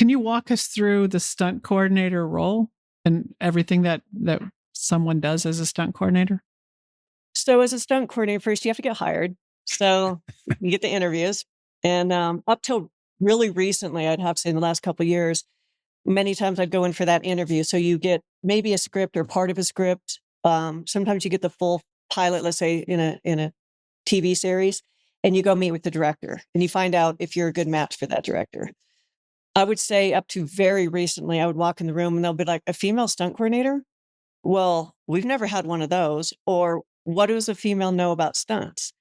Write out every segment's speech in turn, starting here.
Can you walk us through the stunt coordinator role and everything that someone does as a stunt coordinator? So as a stunt coordinator, first you have to get hired. So you get the interviews. And up till really recently, I'd have to say in the last couple of years, many times I'd go in for that interview. So you get maybe a script or part of a script. Sometimes you get the full pilot, let's say in a TV series, and you go meet with the director and you find out if you're a good match for that director. I would say up to very recently, I would walk in the room and they'll be like, a female stunt coordinator? Well, we've never had one of those. Or what does a female know about stunts?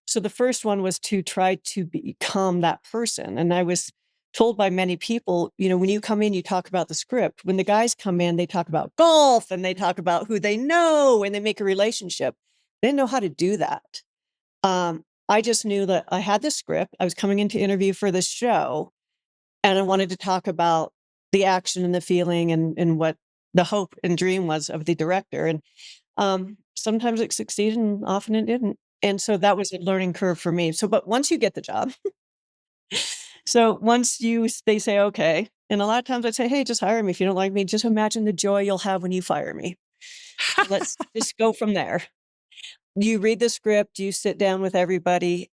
So the first one was to try to become that person. And I was told by many people, when you come in, you talk about the script. When the guys come in, they talk about golf and they talk about who they know and they make a relationship. They didn't know how to do that. I just knew that I had this script. I was coming in to interview for this show and I wanted to talk about the action and the feeling and what the hope and dream was of the director. And sometimes it succeeded and often it didn't. And so that was a learning curve for me. So, but once you get the job, so once they say, okay, and a lot of times I'd say, hey, just hire me. If you don't like me, just imagine the joy you'll have when you fire me. Let's just go from there. You read the script, you sit down with everybody,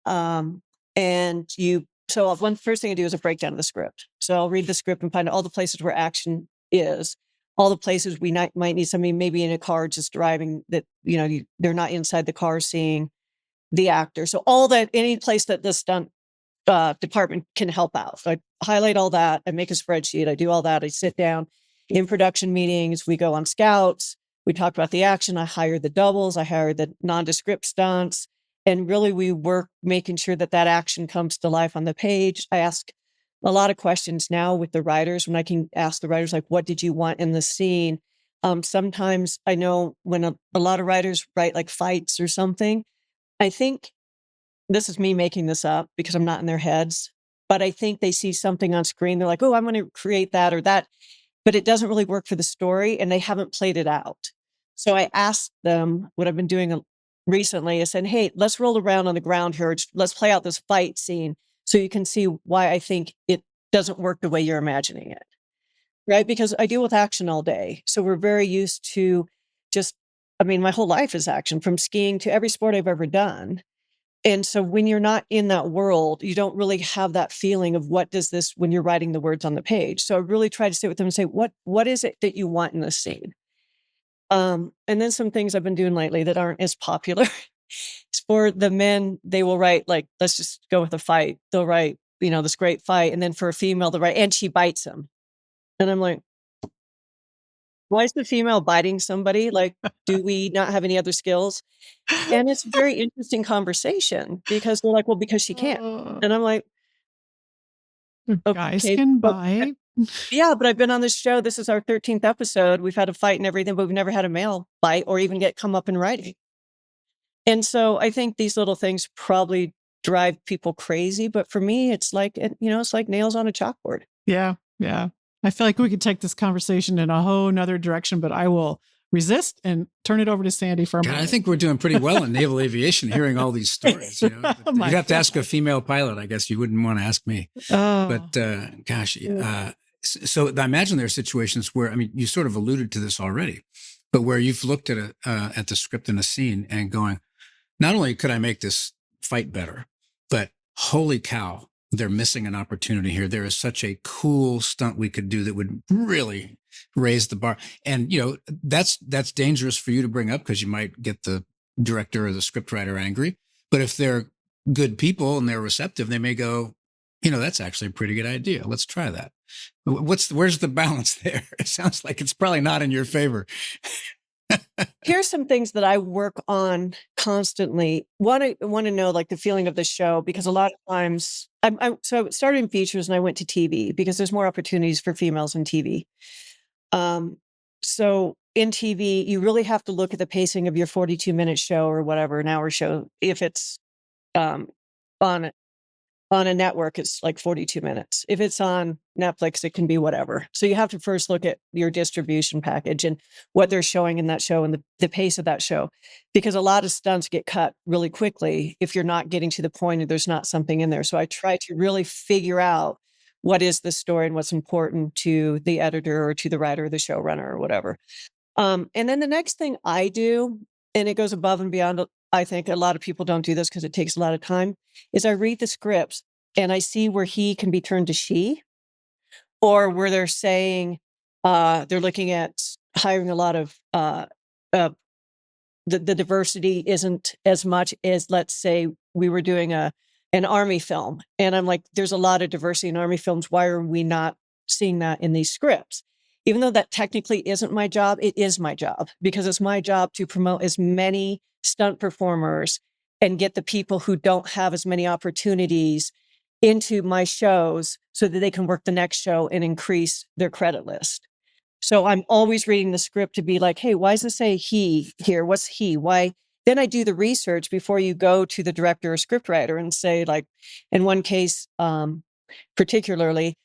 so one first thing I do is a breakdown of the script. So I'll read the script and find all the places where action is, all the places we might need somebody maybe in a car just driving that, they're not inside the car seeing the actor. So all that, any place that the stunt department can help out. So I highlight all that. I make a spreadsheet. I do all that. I sit down in production meetings. We go on scouts. We talk about the action. I hire the doubles. I hire the nondescript stunts. And really we work making sure that action comes to life on the page. I ask a lot of questions now with the writers when I can ask the writers, like, what did you want in the scene? Sometimes I know when a lot of writers write like fights or something, I think this is me making this up because I'm not in their heads, but I think they see something on screen. They're like, oh, I'm going to create that or that, but it doesn't really work for the story and they haven't played it out. So I asked them what I've been doing recently. I said, hey, let's roll around on the ground here. Let's play out this fight scene so you can see why I think it doesn't work the way you're imagining it. Right? Because I deal with action all day. So we're very used to my whole life is action, from skiing to every sport I've ever done. And so when you're not in that world, you don't really have that feeling of what does this when you're writing the words on the page. So I really try to sit with them and say, what is it that you want in this scene? And then some things I've been doing lately that aren't as popular. For the men, they will write, like, let's just go with a fight. They'll write, this great fight. And then for a female, they'll write, and she bites him. And I'm like, why is the female biting somebody? Like, do we not have any other skills? And it's a very interesting conversation because they're like, well, because she can't. And I'm like, Guys okay, can bite. Yeah, but I've been on this show. This is our 13th episode. We've had a fight and everything, but we've never had a male bite or even come up in writing. And so I think these little things probably drive people crazy. But for me, it's like, it's like nails on a chalkboard. Yeah. Yeah. I feel like we could take this conversation in a whole nother direction, but I will resist and turn it over to Sandy for a moment. I think we're doing pretty well in naval aviation, hearing all these stories. You'd have to ask a female pilot. I guess you wouldn't want to ask me. But gosh, so I imagine there are situations where, you sort of alluded to this already, but where you've looked at the script in a scene and going, not only could I make this fight better, but holy cow, they're missing an opportunity here. There is such a cool stunt we could do that would really raise the bar. And, that's dangerous for you to bring up because you might get the director or the scriptwriter angry. But if they're good people and they're receptive, they may go, that's actually a pretty good idea. Let's try that. Where's the balance there? It sounds like it's probably not in your favor. Here's some things that I work on constantly. One, I want to know like the feeling of the show, because a lot of times so I started in features and I went to TV because there's more opportunities for females in TV. So in TV, you really have to look at the pacing of your 42-minute show or whatever, an hour show. If it's on a network, it's like 42 minutes. If it's on Netflix, it can be whatever. So you have to first look at your distribution package and what they're showing in that show and the pace of that show. Because a lot of stunts get cut really quickly if you're not getting to the point or there's not something in there. So I try to really figure out what is the story and what's important to the editor or to the writer or the showrunner or whatever. And then the next thing I do, and it goes above and beyond, I think a lot of people don't do this because it takes a lot of time, is I read the scripts and I see where he can be turned to she, or where they're saying they're looking at hiring a lot of the diversity isn't as much as, let's say, we were doing an Army film. And I'm like, there's a lot of diversity in Army films. Why are we not seeing that in these scripts? Even though that technically isn't my job, it is my job, because it's my job to promote as many stunt performers and get the people who don't have as many opportunities into my shows so that they can work the next show and increase their credit list. So I'm always reading the script to be like, hey, why does it say he here? What's he? Why? Then I do the research before you go to the director or scriptwriter and say, like, in one case, particularly,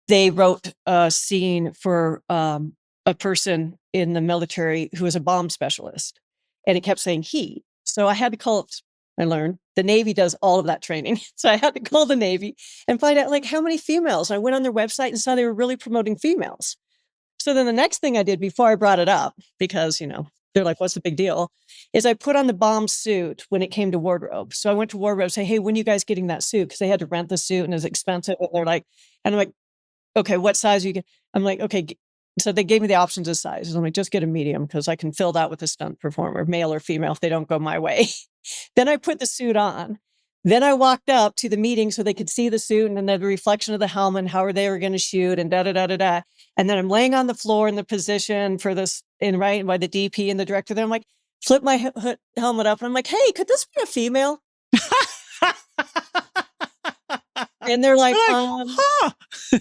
they wrote a scene for a person in the military who was a bomb specialist, and it kept saying he. So I had to call it, I learned the Navy does all of that training. So I had to call the Navy and find out, like, how many females. I went on their website and saw they were really promoting females. So then the next thing I did before I brought it up, because, they're like, what's the big deal? Is I put on the bomb suit when it came to wardrobe. So I went to wardrobe, say, hey, when are you guys getting that suit? Because they had to rent the suit and it was expensive. And they're like, and I'm like, okay, what size are you get? I'm like, okay. So they gave me the options of sizes. I'm like, just get a medium because I can fill that with a stunt performer, male or female, if they don't go my way. Then I put the suit on. Then I walked up to the meeting so they could see the suit and then the reflection of the helmet and how they were going to shoot and da-da-da-da-da. And then I'm laying on the floor in the position for this, and right by the DP and the director there. I'm like, flip my helmet up. And I'm like, hey, could this be a female? And they're like,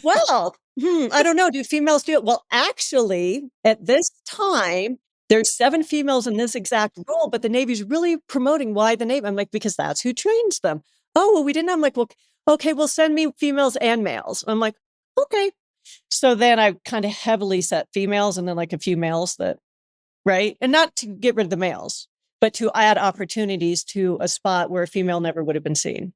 well, I don't know. Do females do it? Well, actually, at this time, there's 7 females in this exact role, but the Navy's really promoting why the Navy. I'm like, because that's who trains them. Oh, well, we didn't. I'm like, well, okay, well, send me females and males. I'm like, okay. So then I kind of heavily set females and then like a few males that, right? And not to get rid of the males, but to add opportunities to a spot where a female never would have been seen.